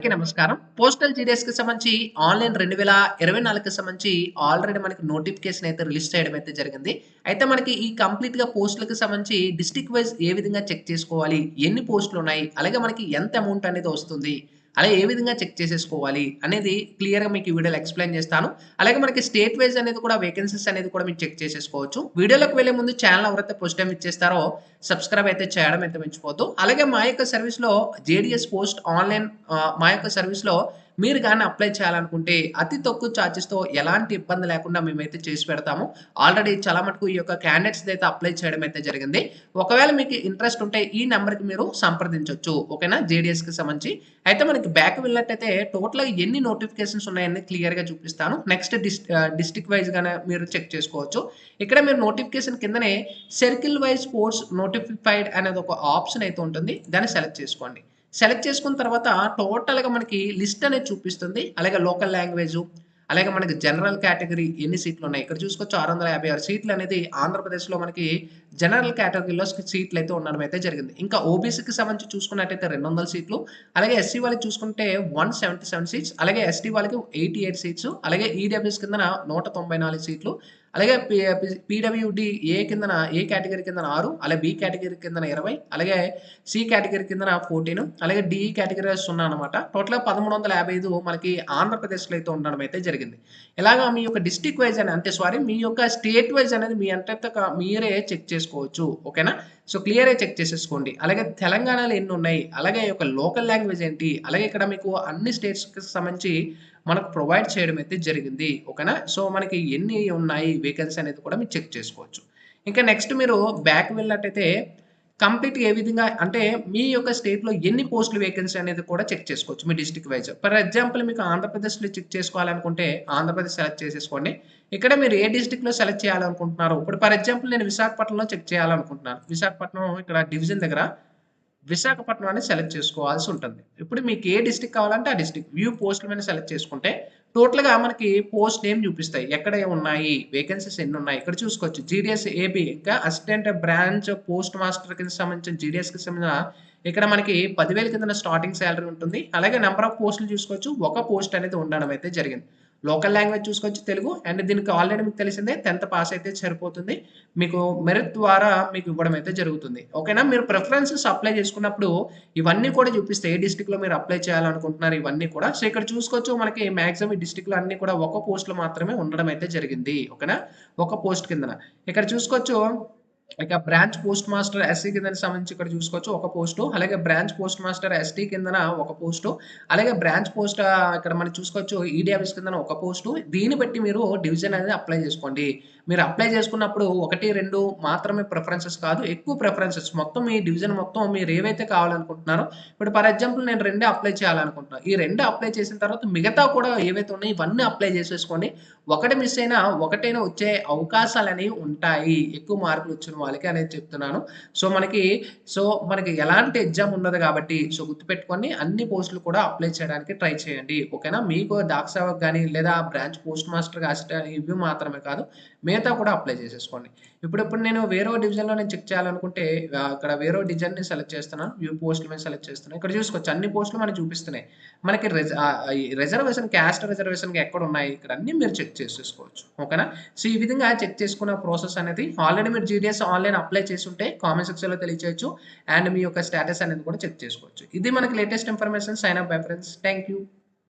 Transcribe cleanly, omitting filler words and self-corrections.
అందరికీ నమస్కారం. పోస్టల్ జీడీఎస్‌కి సంబంధించి ఆన్‌లైన్ 2024కి సంబంధించి ఆల్రెడీ మనకి నోటిఫికేషన్ అయితే రిలీజ్ చేయడం అయితే జరిగింది. అయితే మనకి ఈ కంప్లీట్‌గా పోస్టులకి సంబంధించి డిస్ట్రిక్ట్ వైస్ ఏ విధంగా చెక్ చేసుకోవాలి? ఎన్ని పోస్టులున్నాయి? అలాగే మనకి ఎంత అమౌంట్ అనేది వస్తుంది? అలాగే ఏ విధంగా చెక్ చేసేసుకోవాలి? అనేది క్లియర్‌గా మీకు ఈ వీడియోలో ఎక్స్‌ప్లెయిన్ చేస్తాను. అలాగే మనకి స్టేట్ వైస్ అనేది కూడా వేకెన్సీస్ అనేది కూడా మీరు చెక్ చేసేసుకోవచ్చు. వీడియోలోకి వెళ్ళే ముందు ఛానెల్ ఎవరైతే ఫస్ట్ టైమ్ ఇచ్చేస్తారో సబ్స్క్రైబ్ అయితే చేయడం అయితే మర్చిపోవద్దు. అలాగే మా యొక్క సర్వీస్‌లో జేడీఎస్ పోస్ట్ ఆన్‌లైన్ మా యొక్క సర్వీస్‌లో మీరు గాని అప్లై చేయాలనుకుంటే అతి తక్కువ చార్జెస్‌తో ఎలాంటి ఇబ్బంది లేకుండా మేమైతే చేసి పెడతాము. ఆల్రెడీ చాలా మటుకు ఈ యొక్క క్యాండిడేట్స్‌దైతే అప్లై చేయడం అయితే జరిగింది. ఒకవేళ మీకు ఇంట్రెస్ట్ ఉంటే ఈ నంబర్‌కి మీరు సంప్రదించొచ్చు. ఓకేనా? జేడీఎస్‌కి సంబంధించి. అయితే మనకి బ్యాక్ వెళ్ళినట్టయితే టోటల్‌గా ఎన్ని నోటిఫికేషన్స్ ఉన్నాయని క్లియర్‌గా చూపిస్తాను. నెక్స్ట్ డిస్ట్రిక్ట్ వైస్‌గానే మీరు చెక్ చేసుకోవచ్చు. ఇక్కడ మీరు నోటిఫికేషన్ కిందనే సర్కిల్ వైస్ స్పోర్ట్స్ నోటిఫైడ్ అనేది ఒక ఆప్షన్ అయితే ఉంటుంది. దాన్ని సెలెక్ట్ చేసుకోండి. సెలెక్ట్ చేసుకున్న తర్వాత టోటల్‌గా మనకి లిస్ట్ అనేది చూపిస్తుంది. అలాగే లోకల్ లాంగ్వేజు, అలాగే మనకి జనరల్ కేటగరీ ఎన్ని సీట్లున్నాయి. ఇక్కడ చూసుకోవచ్చు 656 సీట్లనేది ఆంధ్రప్రదేశ్‌లో మనకి జనరల్ కేటగరీలో సీట్లయితే ఉండడం అయితే జరిగింది. ఇంకా ఓబీసీకి సంబంధించి చూసుకున్నట్టయితే 200 సీట్లు, అలాగే ఎస్సీ వాళ్ళకి చూసుకుంటే 177 సీట్స్, అలాగే ఎస్టీ వాళ్ళకి 88 సీట్స్, అలాగే ఈడబ్ల్యూఎస్ కిందన 194 సీట్లు, అలాగే పీడబ్ల్యూడీ ఏ కేటగరీ కిందన 6, అలాగే బి కేటగరీ కిందన 20, అలాగే సి కేటగరీ కిందన 14, అలాగే డి కేటగరీ 0 అనమాట. టోటల్‌గా 1355 మనకి ఆంధ్రప్రదేశ్‌లో అయితే ఉండడం అయితే జరిగింది. ఇలాగా మీ యొక్క డిస్ట్రిక్ట్ వైస్ అని అంటే సారీ మీ యొక్క స్టేట్ వైస్ అనేది మీ అంతట మీరే చెక్ చేసుకోవచ్చు. ఓకేనా? సో, క్లియర్‌గా చెక్ చేసేసుకోండి. అలాగే తెలంగాణలో ఎన్నున్నాయి? అలాగే ఈ యొక్క లోకల్ లాంగ్వేజ్ ఏంటి? అలాగే ఇక్కడ మీకు అన్ని స్టేట్స్‌కి సంబంధించి మనకు ప్రొవైడ్ చేయడం అయితే జరిగింది. ఓకేనా? సో, మనకి ఎన్ని ఉన్నాయి వేకెన్సీ అనేది కూడా మీరు చెక్ చేసుకోవచ్చు. ఇంకా నెక్స్ట్ మీరు బ్యాక్ వెళ్ళినట్టయితే కంప్లీట్‌గా ఏ విధంగా అంటే మీ యొక్క స్టేట్‌లో ఎన్ని పోస్టులు వేకెన్సీ అనేది కూడా చెక్ చేసుకోవచ్చు మీ డిస్ట్రిక్ట్ వైస్. ఫర్ ఎగ్జాంపుల్ మీకు ఆంధ్రప్రదేశ్‌లో చెక్ చేసుకోవాలనుకుంటే ఆంధ్రప్రదేశ్ సెలెక్ట్ చేసేసుకోండి. ఇక్కడ మీరు ఏ డిస్ట్రిక్ట్‌లో సెలెక్ట్ చేయాలనుకుంటున్నారో ఇప్పుడు ఫర్ ఎగ్జాంపుల్ నేను విశాఖపట్నంలో చెక్ చేయాలనుకుంటున్నాను. విశాఖపట్నం ఇక్కడ డివిజన్ దగ్గర విశాఖపట్నం అని సెలెక్ట్ చేసుకోవాల్సి ఉంటుంది. ఇప్పుడు మీకు ఏ డిస్ట్రిక్ట్ కావాలంటే ఆ డిస్ట్రిక్ట్ వ్యూ పోస్ట్‌ల మీద సెలెక్ట్ చేసుకుంటే టోటల్‌గా మనకి పోస్ట్ నేమ్ చూపిస్తాయి. ఎక్కడ ఉన్నాయి? వేకెన్సీస్ ఎన్నున్నాయి? ఇక్కడ చూసుకోవచ్చు. జీడీఎస్ ఏబీ ఇంకా అసిస్టెంట్ బ్రాంచ్ పోస్ట్ మాస్టర్‌కి సంబంధించిన జీడీఎస్‌కి సంబంధించిన ఇక్కడ మనకి 10,000 కిందన స్టార్టింగ్ సాలరీ ఉంటుంది. అలాగే నంబర్ ఆఫ్ పోస్టులు చూసుకోవచ్చు. ఒక పోస్ట్ అనేది ఉండడం అయితే జరిగింది. లోకల్ లాంగ్వేజ్ చూసుకోవచ్చు తెలుగు అండ్ దీనికి ఆల్రెడీ మీకు తెలిసిందే 10థ్ పాస్ అయితే సరిపోతుంది. మీకు మెరిట్ ద్వారా మీకు ఇవ్వడం అయితే జరుగుతుంది. ఓకేనా? మీరు ప్రిఫరెన్సెస్ అప్లై చేసుకున్నప్పుడు ఇవన్నీ కూడా చూపిస్తాయి. ఏ డిస్ట్రిక్ట్‌లో మీరు అప్లై చేయాలనుకుంటున్నారు ఇవన్నీ కూడా. సో, ఇక్కడ చూసుకోవచ్చు మనకి మాక్సిమం ఈ డిస్ట్రిక్ట్‌లో అన్నీ కూడా ఒక పోస్ట్‌లో మాత్రమే ఉండడం అయితే జరిగింది. ఓకేనా? ఒక పోస్ట్ కిందన. ఇక్కడ చూసుకోవచ్చు ఇక బ్రాంచ్ పోస్ట్ మాస్టర్ ఎస్సీ కిందకి సంబంధించి ఇక్కడ చూసుకోవచ్చు ఒక పోస్టు. అలాగే బ్రాంచ్ పోస్ట్ మాస్టర్ ఎస్టీ కిందన ఒక పోస్టు. అలాగే బ్రాంచ్ పోస్ట్ ఇక్కడ మనం చూసుకోవచ్చు ఈడీ ఆఫీస్ కిందన ఒక పోస్టు. దీన్ని బట్టి మీరు డివిజన్ అనేది అప్లై చేసుకోండి. మీరు అప్లై చేసుకున్నప్పుడు 1, 2 మాత్రమే ప్రిఫరెన్సెస్ కాదు. ఎక్కువ ప్రిఫరెన్సెస్ మొత్తం మీ డివిజన్ మొత్తం మీరు ఏవైతే కావాలనుకుంటున్నారో ఇప్పుడు ఫర్ ఎగ్జాంపుల్ నేను 2 అప్లై చేయాలనుకుంటున్నాను. ఈ 2 అప్లై చేసిన తర్వాత మిగతా కూడా ఏవైతే ఉన్నాయో ఇవన్నీ అప్లై చేసేసుకోండి. ఒకటి మిస్ అయినా ఒకటైనా వచ్చే అవకాశాలనేవి ఉంటాయి. ఎక్కువ మార్కులు వచ్చిన వాళ్ళకి అనేది చెప్తున్నాను. సో, మనకి ఎలాంటి ఎగ్జామ్ ఉండదు కాబట్టి సో, గుర్తుపెట్టుకొని అన్ని పోస్టులు కూడా అప్లై చేయడానికి ట్రై చేయండి. ఓకేనా? మీకు డాక్ సేవక్ గాని లేదా బ్రాంచ్ పోస్ట్ మాస్టర్‌గా ఇవి మాత్రమే కాదు. మిగతా కూడా అప్లై చేసేసుకోండి. ఇప్పుడు నేను వేరే డివిజన్‌లో నేను చెక్ చేయాలనుకుంటే ఇక్కడ వేరే డివిజన్‌ని సెలెక్ట్ చేస్తున్నాను. వ్యూ పోస్ట్‌ల మీద సెలెక్ట్ చేస్తున్నాను. ఇక్కడ చూసుకోవచ్చు అన్ని పోస్టులు మనకు చూపిస్తున్నాయి. మనకి ఈ రిజర్వేషన్ క్యాస్ట్ రిజర్వేషన్‌కి ఎక్కడున్నాయి ఇక్కడ అన్నీ మీరు చెక్ చేసేసుకోవచ్చు. ఓకేనా? సో, ఈ విధంగా చెక్ చేసుకున్న ప్రాసెస్ అనేది ఆల్రెడీ మీరు జీడీఎస్ ఆన్‌లైన్ అప్లై చేసుంటే కామెంట్ సెక్షన్‌లో తెలియచేయొచ్చు. అండ్ మీ యొక్క స్టేటస్ అనేది కూడా చెక్ చేసుకోవచ్చు. ఇది మనకి latest information. Sign up bye friends. Thank you.